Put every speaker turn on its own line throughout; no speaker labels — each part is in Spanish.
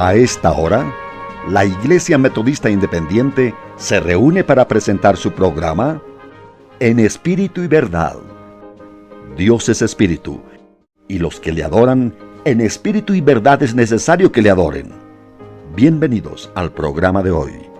A esta hora, la Iglesia Metodista Independiente se reúne para presentar su programa En Espíritu y Verdad. Dios es Espíritu, y los que le adoran en espíritu y verdad es necesario que le adoren. Bienvenidos al programa de hoy.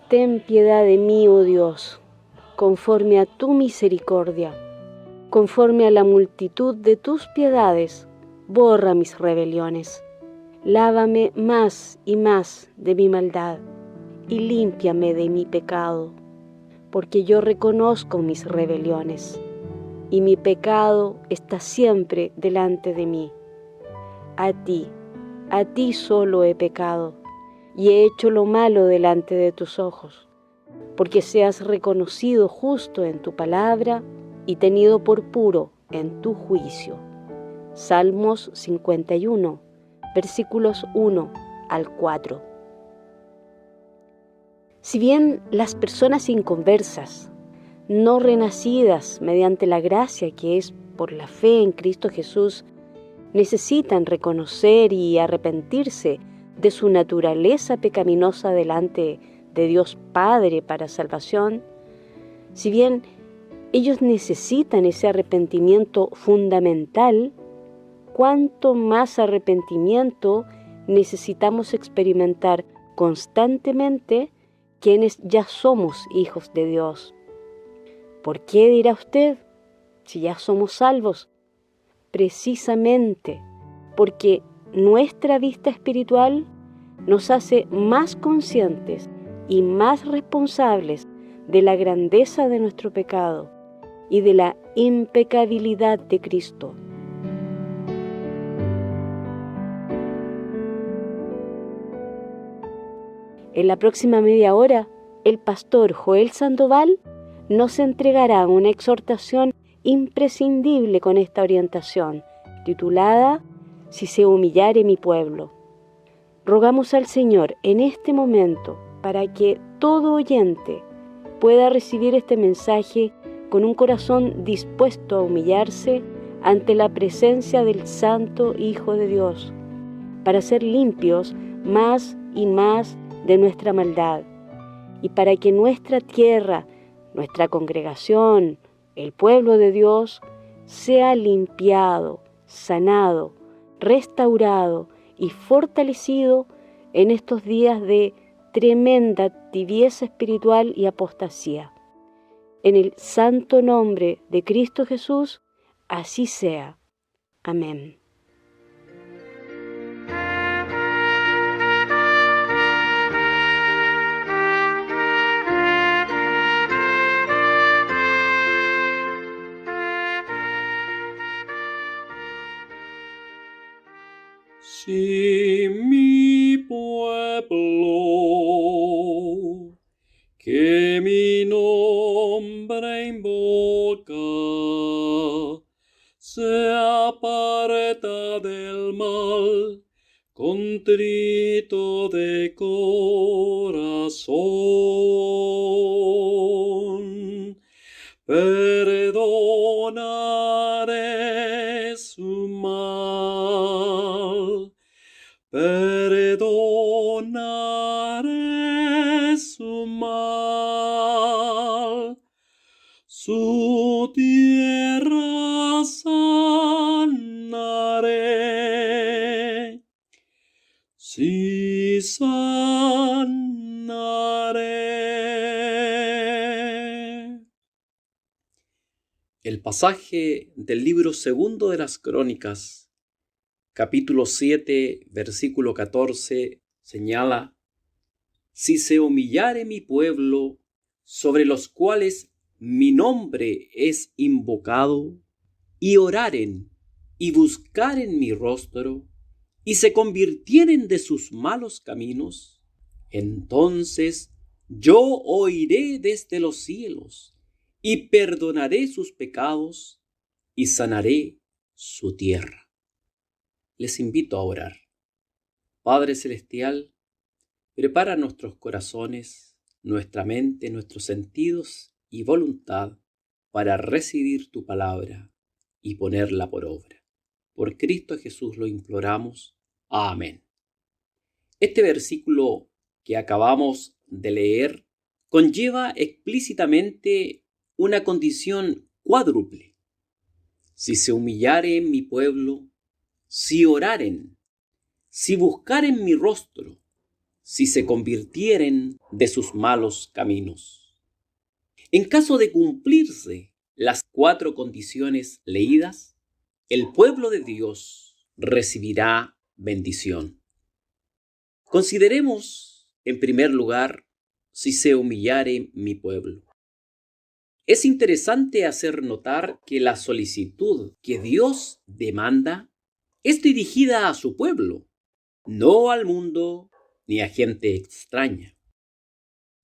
Ten piedad de mí, oh Dios, conforme a tu misericordia, conforme a la multitud de tus piedades, borra mis rebeliones. Lávame más y más de mi maldad, y límpiame de mi pecado, porque yo reconozco mis rebeliones, y mi pecado está siempre delante de mí. A ti solo he pecado, y he hecho lo malo delante de tus ojos, porque seas reconocido justo en tu palabra y tenido por puro en tu juicio. Salmos 51, versículos 1 al 4. Si bien las personas inconversas, no renacidas mediante la gracia que es por la fe en Cristo Jesús, necesitan reconocer y arrepentirse de su naturaleza pecaminosa delante de Dios Padre para salvación, si bien ellos necesitan ese arrepentimiento fundamental, ¿cuánto más arrepentimiento necesitamos experimentar constantemente quienes ya somos hijos de Dios? ¿Por qué dirá usted si ya somos salvos? Precisamente porque nuestra vista espiritual nos hace más conscientes y más responsables de la grandeza de nuestro pecado y de la impecabilidad de Cristo. En la próxima media hora, el pastor Joel Sandoval nos entregará una exhortación imprescindible con esta orientación, titulada Si se humillare mi pueblo. Rogamos al Señor en este momento para que todo oyente pueda recibir este mensaje con un corazón dispuesto a humillarse ante la presencia del Santo Hijo de Dios, para ser limpios más y más de nuestra maldad, y para que nuestra tierra, nuestra congregación, el pueblo de Dios, sea limpiado, sanado, restaurado y fortalecido en estos días de tremenda tibieza espiritual y apostasía. En el santo nombre de Cristo Jesús, así sea. Amén.
Si mi pueblo, que mi nombre invoca, se aparta del mal, contrito de corazón, perdonaré su mal, perdonaré su mal, su tierra sanaré, sí sanaré. El pasaje del libro segundo de las Crónicas, capítulo 7, versículo 14, señala: si se humillare mi pueblo, sobre los cuales mi nombre es invocado, y oraren, y buscaren mi rostro, y se convirtieren de sus malos caminos, entonces yo oiré desde los cielos, y perdonaré sus pecados, y sanaré su tierra. Les invito a orar. Padre Celestial, prepara nuestros corazones, nuestra mente, nuestros sentidos y voluntad para recibir tu palabra y ponerla por obra. Por Cristo Jesús lo imploramos. Amén. Este versículo que acabamos de leer conlleva explícitamente una condición cuádruple. Si se humillare mi pueblo, si oraren, si buscaren mi rostro, si se convirtieren de sus malos caminos. En caso de cumplirse las 4 condiciones leídas, el pueblo de Dios recibirá bendición. Consideremos, en primer lugar, si se humillare mi pueblo. Es interesante hacer notar que la solicitud que Dios demanda es dirigida a su pueblo, no al mundo ni a gente extraña.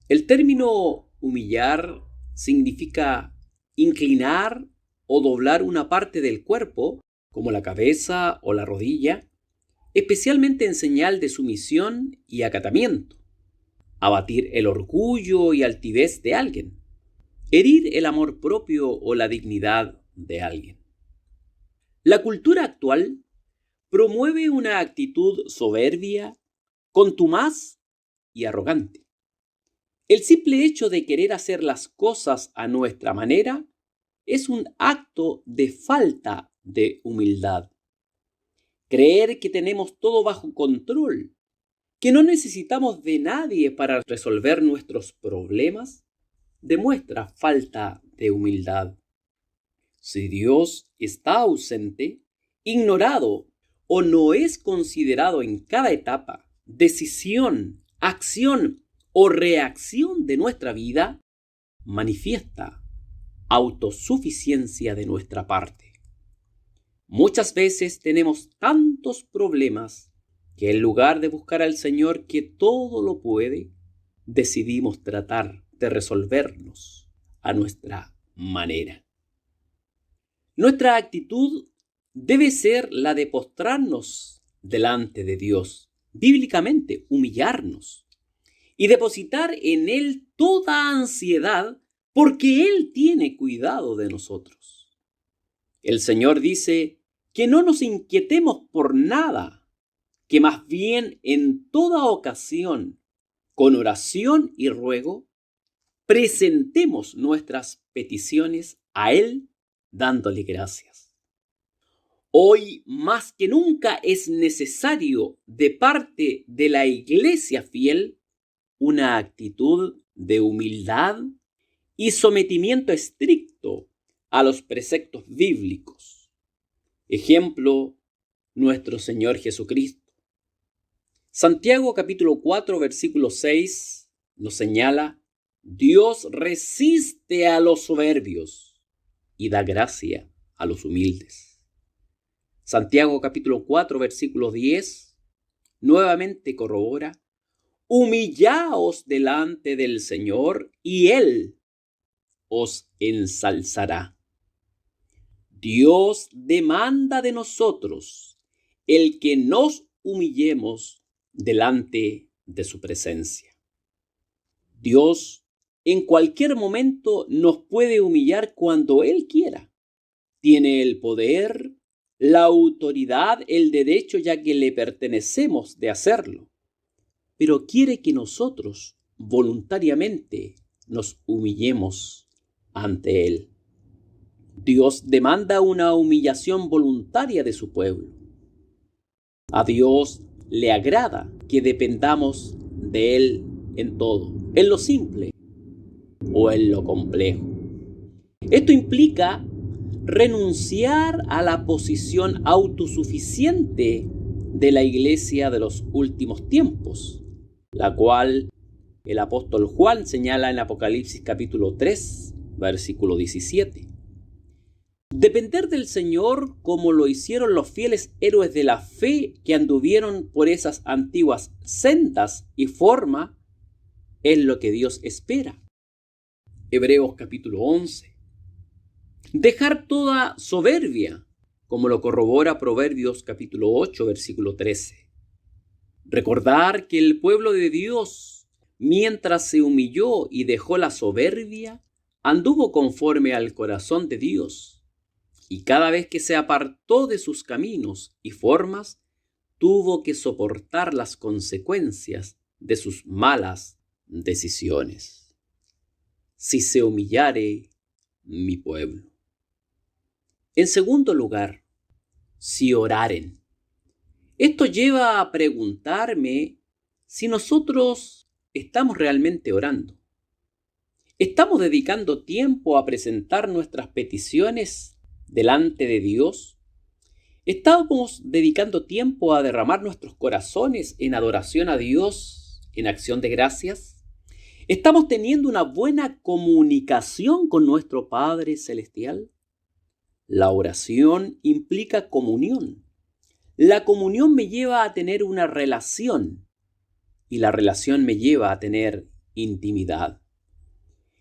El término humillar significa inclinar o doblar una parte del cuerpo, como la cabeza o la rodilla, especialmente en señal de sumisión y acatamiento, abatir el orgullo y altivez de alguien, herir el amor propio o la dignidad de alguien. La cultura actual promueve una actitud soberbia, contumaz y arrogante. El simple hecho de querer hacer las cosas a nuestra manera es un acto de falta de humildad. Creer que tenemos todo bajo control, que no necesitamos de nadie para resolver nuestros problemas, demuestra falta de humildad. Si Dios está ausente, ignorado o no es considerado en cada etapa, decisión, acción o reacción de nuestra vida, manifiesta autosuficiencia de nuestra parte. Muchas veces tenemos tantos problemas que en lugar de buscar al Señor que todo lo puede, decidimos tratar de resolvernos a nuestra manera. Nuestra actitud debe ser la de postrarnos delante de Dios, bíblicamente humillarnos y depositar en Él toda ansiedad porque Él tiene cuidado de nosotros. El Señor dice que no nos inquietemos por nada, que más bien en toda ocasión, con oración y ruego, presentemos nuestras peticiones a Él dándole gracias. Hoy más que nunca es necesario de parte de la Iglesia fiel una actitud de humildad y sometimiento estricto a los preceptos bíblicos. Ejemplo, nuestro Señor Jesucristo. Santiago capítulo 4, versículo 6 nos señala: Dios resiste a los soberbios y da gracia a los humildes. Santiago capítulo 4, versículo 10 nuevamente corrobora: humillaos delante del Señor y Él os ensalzará. Dios demanda de nosotros el que nos humillemos delante de su presencia. Dios en cualquier momento nos puede humillar cuando Él quiera. Tiene el poder, la autoridad, el derecho, ya que le pertenecemos, de hacerlo. Pero quiere que nosotros voluntariamente nos humillemos ante Él. Dios demanda una humillación voluntaria de su pueblo. A Dios le agrada que dependamos de Él en todo, en lo simple o en lo complejo. Esto implica renunciar a la posición autosuficiente de la iglesia de los últimos tiempos, la cual el apóstol Juan señala en Apocalipsis capítulo 3, versículo 17. Depender del Señor como lo hicieron los fieles héroes de la fe que anduvieron por esas antiguas sendas y forma es lo que Dios espera. Hebreos capítulo 11. Dejar toda soberbia, como lo corrobora Proverbios capítulo 8, versículo 13. Recordar que el pueblo de Dios, mientras se humilló y dejó la soberbia, anduvo conforme al corazón de Dios. Y cada vez que se apartó de sus caminos y formas, tuvo que soportar las consecuencias de sus malas decisiones. Si se humillare mi pueblo. En segundo lugar, si oraren. Esto lleva a preguntarme si nosotros estamos realmente orando. ¿Estamos dedicando tiempo a presentar nuestras peticiones delante de Dios? ¿Estamos dedicando tiempo a derramar nuestros corazones en adoración a Dios, en acción de gracias? ¿Estamos teniendo una buena comunicación con nuestro Padre Celestial? La oración implica comunión. La comunión me lleva a tener una relación y la relación me lleva a tener intimidad.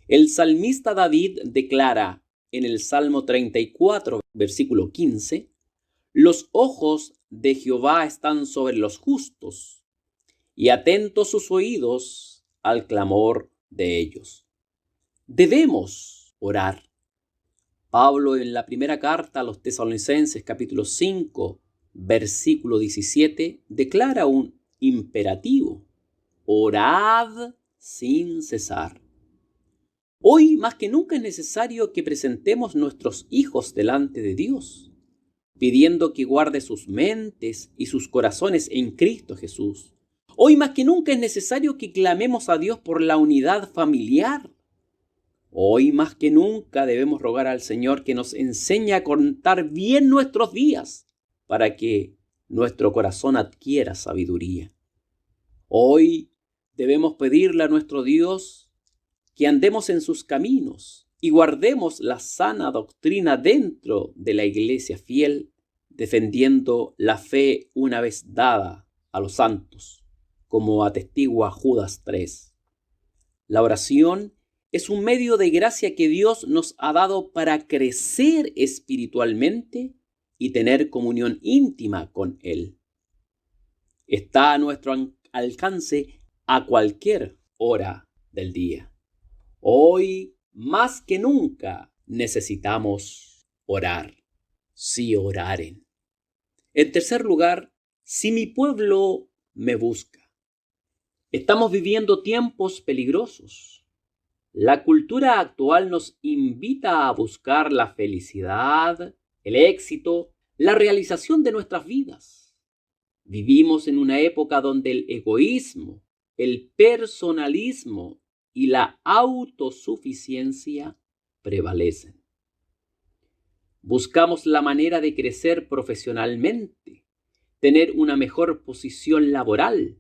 El salmista David declara en el Salmo 34, versículo 15, los ojos de Jehová están sobre los justos y atentos sus oídos al clamor de ellos. Debemos orar. Pablo en la primera carta a los Tesalonicenses, capítulo 5, versículo 17, declara un imperativo: orad sin cesar. Hoy más que nunca es necesario que presentemos nuestros hijos delante de Dios, pidiendo que guarde sus mentes y sus corazones en Cristo Jesús. Hoy más que nunca es necesario que clamemos a Dios por la unidad familiar. Hoy más que nunca debemos rogar al Señor que nos enseñe a contar bien nuestros días para que nuestro corazón adquiera sabiduría. Hoy debemos pedirle a nuestro Dios que andemos en sus caminos y guardemos la sana doctrina dentro de la iglesia fiel, defendiendo la fe una vez dada a los santos, como atestigua Judas 3. La oración es un medio de gracia que Dios nos ha dado para crecer espiritualmente y tener comunión íntima con Él. Está a nuestro alcance a cualquier hora del día. Hoy, más que nunca, necesitamos orar. Si oraren. En tercer lugar, si mi pueblo me busca. Estamos viviendo tiempos peligrosos. La cultura actual nos invita a buscar la felicidad, el éxito, la realización de nuestras vidas. Vivimos en una época donde el egoísmo, el personalismo y la autosuficiencia prevalecen. Buscamos la manera de crecer profesionalmente, tener una mejor posición laboral,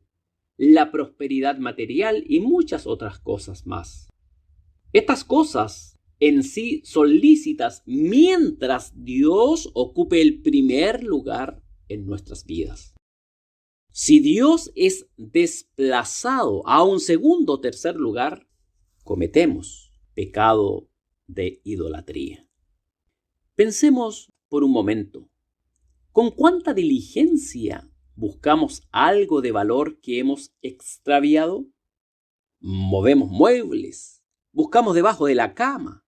la prosperidad material y muchas otras cosas más. Estas cosas en sí son lícitas mientras Dios ocupe el primer lugar en nuestras vidas. Si Dios es desplazado a un segundo o tercer lugar, cometemos pecado de idolatría. Pensemos por un momento, ¿con cuánta diligencia buscamos algo de valor que hemos extraviado? Movemos muebles, buscamos debajo de la cama,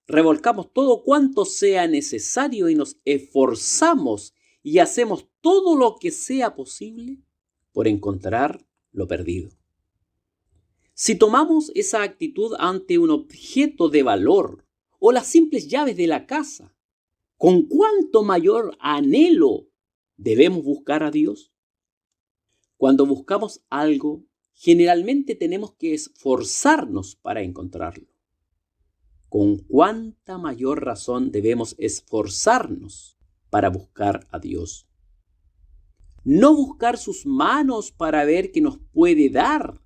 revolcamos todo cuanto sea necesario y nos esforzamos y hacemos todo lo que sea posible por encontrar lo perdido. Si tomamos esa actitud ante un objeto de valor o las simples llaves de la casa, ¿con cuánto mayor anhelo debemos buscar a Dios? Cuando buscamos algo, generalmente tenemos que esforzarnos para encontrarlo. ¿Con cuánta mayor razón debemos esforzarnos para buscar a Dios? No buscar sus manos para ver qué nos puede dar,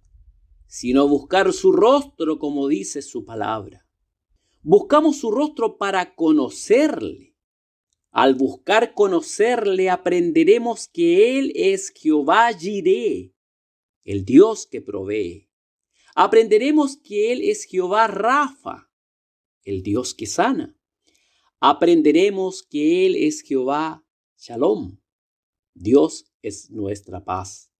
sino buscar su rostro, como dice su palabra. Buscamos su rostro para conocerle. Al buscar conocerle, aprenderemos que Él es Jehová Jireh, el Dios que provee. Aprenderemos que Él es Jehová Rafa, el Dios que sana. Aprenderemos que Él es Jehová Shalom, Dios es nuestra paz.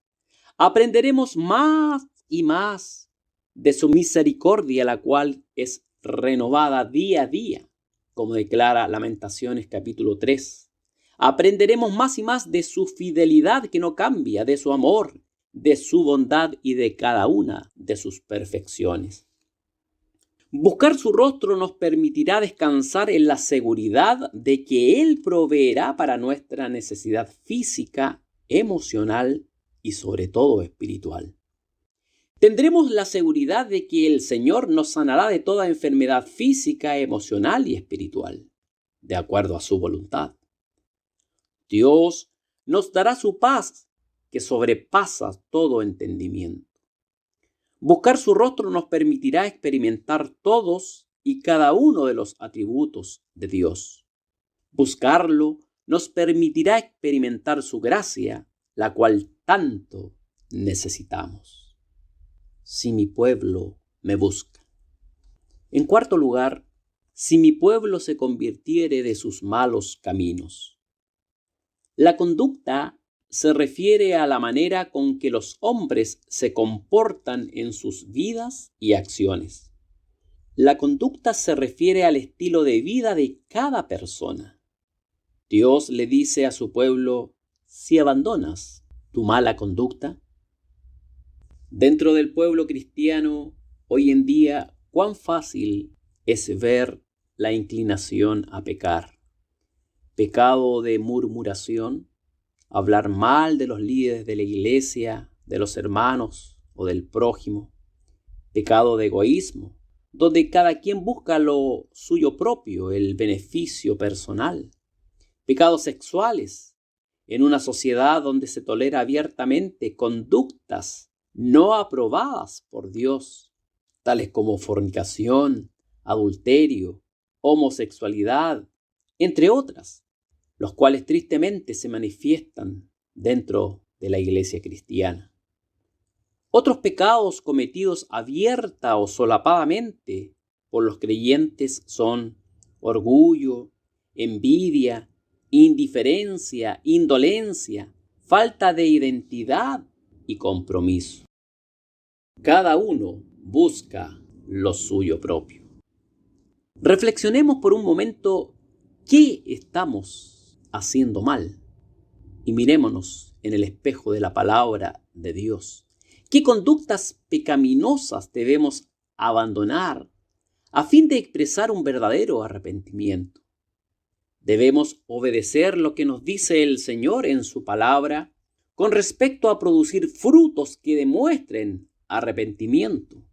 Aprenderemos más y más de su misericordia, la cual es renovada día a día, como declara Lamentaciones capítulo 3. Aprenderemos más y más de su fidelidad que no cambia, de su amor, de su bondad y de cada una de sus perfecciones. Buscar su rostro nos permitirá descansar en la seguridad de que Él proveerá para nuestra necesidad física, emocional y sobre todo espiritual. Tendremos la seguridad de que el Señor nos sanará de toda enfermedad física, emocional y espiritual, de acuerdo a su voluntad. Dios nos dará su paz que sobrepasa todo entendimiento. Buscar su rostro nos permitirá experimentar todos y cada uno de los atributos de Dios. Buscarlo nos permitirá experimentar su gracia, la cual tanto necesitamos. Si mi pueblo me busca. En cuarto lugar, si mi pueblo se convirtiere de sus malos caminos. La conducta se refiere a la manera con que los hombres se comportan en sus vidas y acciones. La conducta se refiere al estilo de vida de cada persona. Dios le dice a su pueblo, si abandonas tu mala conducta. Dentro del pueblo cristiano, hoy en día, cuán fácil es ver la inclinación a pecar. Pecado de murmuración, hablar mal de los líderes de la iglesia, de los hermanos o del prójimo. Pecado de egoísmo, donde cada quien busca lo suyo propio, el beneficio personal. Pecados sexuales, en una sociedad donde se tolera abiertamente conductas no aprobadas por Dios, tales como fornicación, adulterio, homosexualidad, entre otras, los cuales tristemente se manifiestan dentro de la iglesia cristiana. Otros pecados cometidos abierta o solapadamente por los creyentes son orgullo, envidia, indiferencia, indolencia, falta de identidad y compromiso. Cada uno busca lo suyo propio. Reflexionemos por un momento qué estamos haciendo mal y mirémonos en el espejo de la palabra de Dios. ¿Qué conductas pecaminosas debemos abandonar a fin de expresar un verdadero arrepentimiento? Debemos obedecer lo que nos dice el Señor en su palabra con respecto a producir frutos que demuestren arrepentimiento,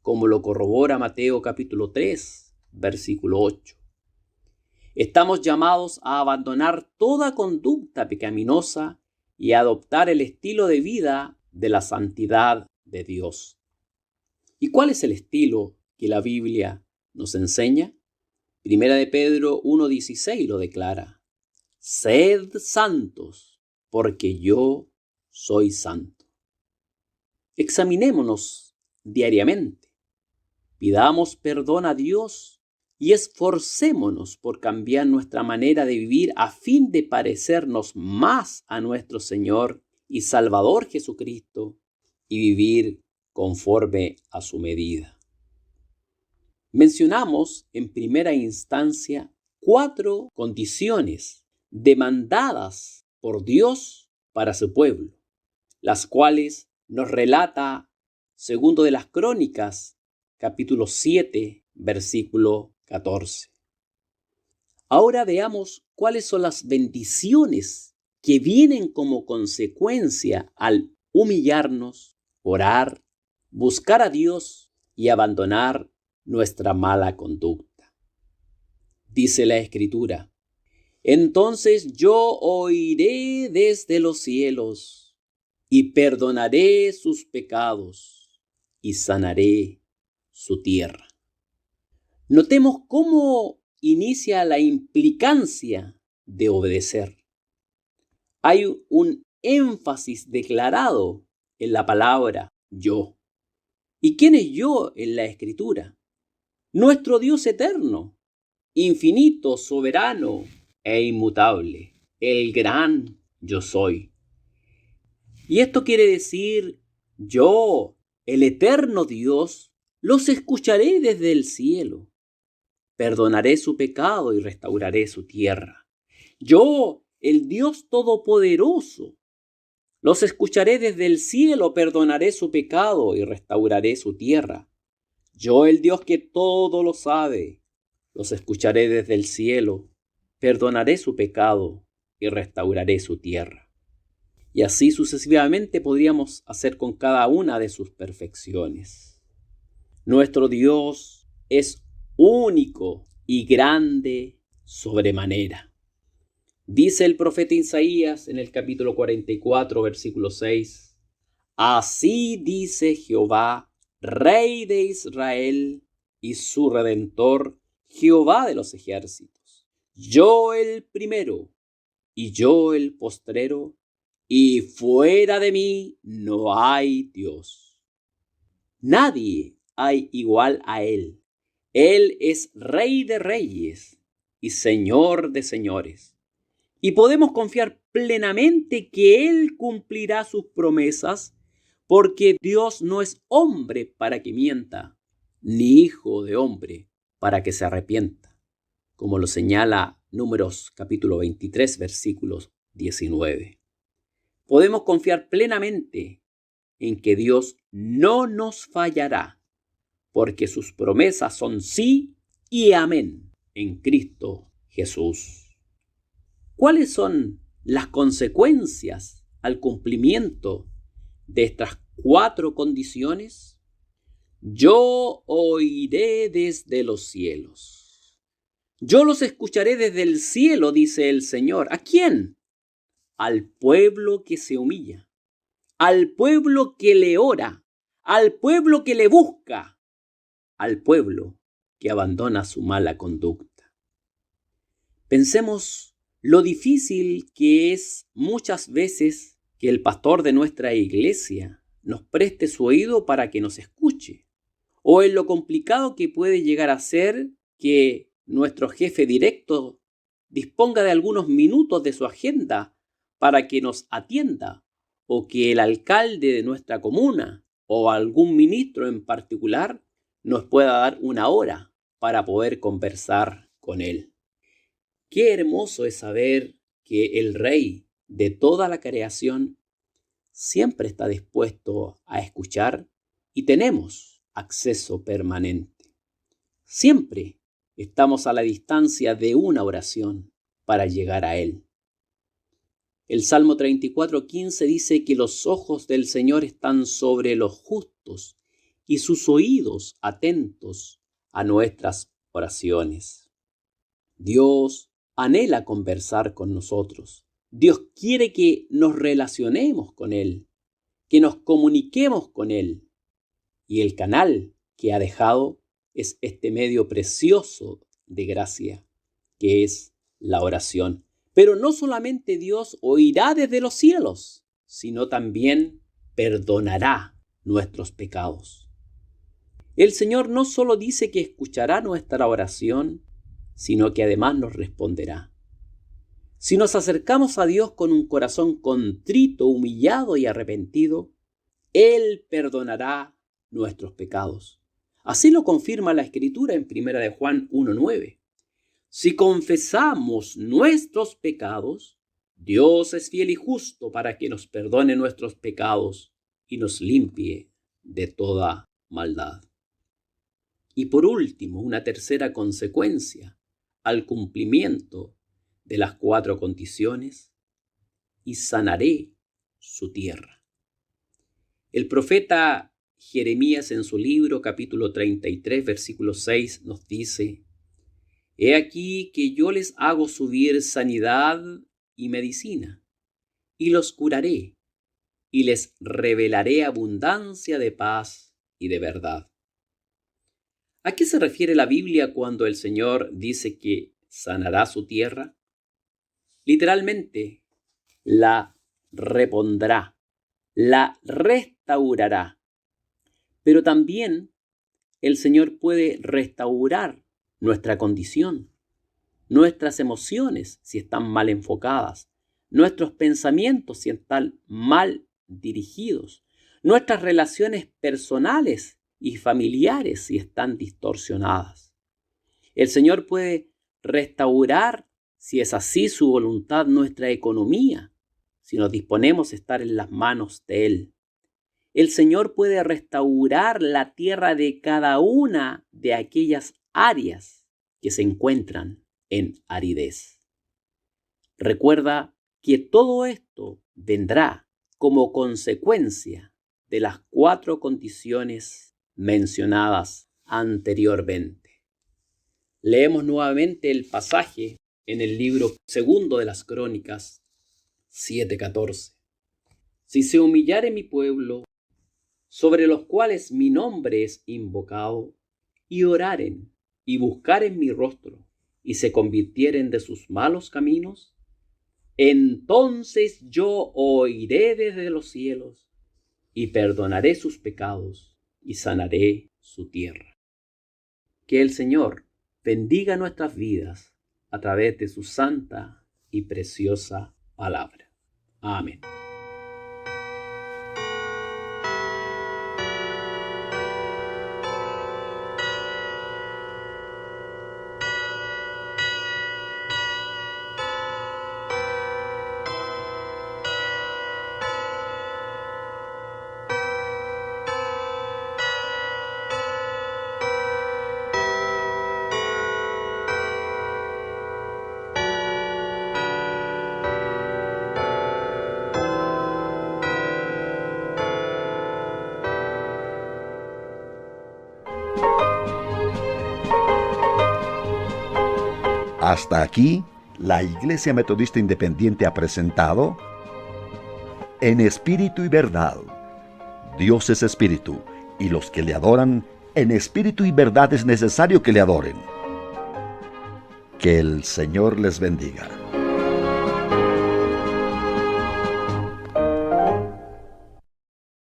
como lo corrobora Mateo capítulo 3, versículo 8. Estamos llamados a abandonar toda conducta pecaminosa y a adoptar el estilo de vida de la santidad de Dios. ¿Y cuál es el estilo que la Biblia nos enseña? Primera de Pedro 1:16 lo declara: sed santos, porque yo soy santo. Examinémonos diariamente, pidamos perdón a Dios y esforcémonos por cambiar nuestra manera de vivir a fin de parecernos más a nuestro Señor y Salvador Jesucristo y vivir conforme a su medida. Mencionamos en primera instancia 4 condiciones demandadas por Dios para su pueblo, las cuales nos relata segundo de las Crónicas, capítulo 7, versículo 14. Ahora veamos cuáles son las bendiciones que vienen como consecuencia al humillarnos, orar, buscar a Dios y abandonar nuestra mala conducta. Dice la Escritura: entonces yo oiré desde los cielos y perdonaré sus pecados y sanaré su tierra. Notemos cómo inicia la implicancia de obedecer. Hay un énfasis declarado en la palabra yo. ¿Y quién es yo en la Escritura? Nuestro Dios eterno, infinito, soberano e inmutable, el gran yo soy. Y esto quiere decir: yo, el eterno Dios, los escucharé desde el cielo. Perdonaré su pecado y restauraré su tierra. Yo, el Dios todopoderoso, los escucharé desde el cielo, perdonaré su pecado y restauraré su tierra. Yo, el Dios que todo lo sabe, los escucharé desde el cielo, perdonaré su pecado y restauraré su tierra. Y así sucesivamente podríamos hacer con cada una de sus perfecciones. Nuestro Dios es único y grande sobremanera. Dice el profeta Isaías en el capítulo 44, versículo 6: así dice Jehová, Rey de Israel y su Redentor, Jehová de los ejércitos: yo el primero y yo el postrero, y fuera de mí no hay Dios. Nadie hay igual a Él. Él es Rey de reyes y Señor de señores. Y podemos confiar plenamente que Él cumplirá sus promesas, porque Dios no es hombre para que mienta, ni hijo de hombre para que se arrepienta, como lo señala Números capítulo 23, versículos 19. Podemos confiar plenamente en que Dios no nos fallará, porque sus promesas son sí y amén en Cristo Jesús. ¿Cuáles son las consecuencias al cumplimiento de estas 4 condiciones? Yo oiré desde los cielos. Yo los escucharé desde el cielo, dice el Señor. ¿A quién? Al pueblo que se humilla, al pueblo que le ora, al pueblo que le busca, al pueblo que abandona su mala conducta. Pensemos lo difícil que es muchas veces que el pastor de nuestra iglesia nos preste su oído para que nos escuche, o en lo complicado que puede llegar a ser que nuestro jefe directo disponga de algunos minutos de su agenda para que nos atienda, o que el alcalde de nuestra comuna o algún ministro en particular nos pueda dar una hora para poder conversar con él. Qué hermoso es saber que el Rey de toda la creación siempre está dispuesto a escuchar y tenemos acceso permanente. Siempre estamos a la distancia de una oración para llegar a Él. El Salmo 34:15 dice que los ojos del Señor están sobre los justos y sus oídos atentos a nuestras oraciones. Dios anhela conversar con nosotros. Dios quiere que nos relacionemos con Él, que nos comuniquemos con Él. Y el canal que ha dejado es este medio precioso de gracia, que es la oración. Pero no solamente Dios oirá desde los cielos, sino también perdonará nuestros pecados. El Señor no solo dice que escuchará nuestra oración, sino que además nos responderá. Si nos acercamos a Dios con un corazón contrito, humillado y arrepentido, Él perdonará nuestros pecados. Así lo confirma la Escritura en 1 de Juan 1:9. Si confesamos nuestros pecados, Dios es fiel y justo para que nos perdone nuestros pecados y nos limpie de toda maldad. Y por último, una tercera consecuencia al cumplimiento de las 4 condiciones: y sanaré su tierra. El profeta Jeremías en su libro capítulo 33, versículo 6 nos dice: He aquí que yo les hago subir sanidad y medicina, y los curaré, y les revelaré abundancia de paz y de verdad. ¿A qué se refiere la Biblia cuando el Señor dice que sanará su tierra? Literalmente, la repondrá, la restaurará. Pero también el Señor puede restaurar nuestra condición, nuestras emociones si están mal enfocadas, nuestros pensamientos si están mal dirigidos, nuestras relaciones personales y familiares si están distorsionadas. El Señor puede restaurar, si es así su voluntad, nuestra economía, si nos disponemos a estar en las manos de Él. El Señor puede restaurar la tierra de cada una de aquellas áreas que se encuentran en aridez. Recuerda que todo esto vendrá como consecuencia de las 4 condiciones mencionadas anteriormente. Leemos nuevamente el pasaje en el libro segundo de las Crónicas 7:14. Si se humillare mi pueblo, sobre los cuales mi nombre es invocado, y oraren y buscaren mi rostro, y se convirtieren de sus malos caminos, entonces yo oiré desde los cielos, y perdonaré sus pecados, y sanaré su tierra. Que el Señor bendiga nuestras vidas a través de su santa y preciosa palabra. Amén.
Hasta aquí, la Iglesia Metodista Independiente ha presentado En Espíritu y Verdad. Dios es Espíritu, y los que le adoran, en espíritu y verdad es necesario que le adoren. Que el Señor les bendiga.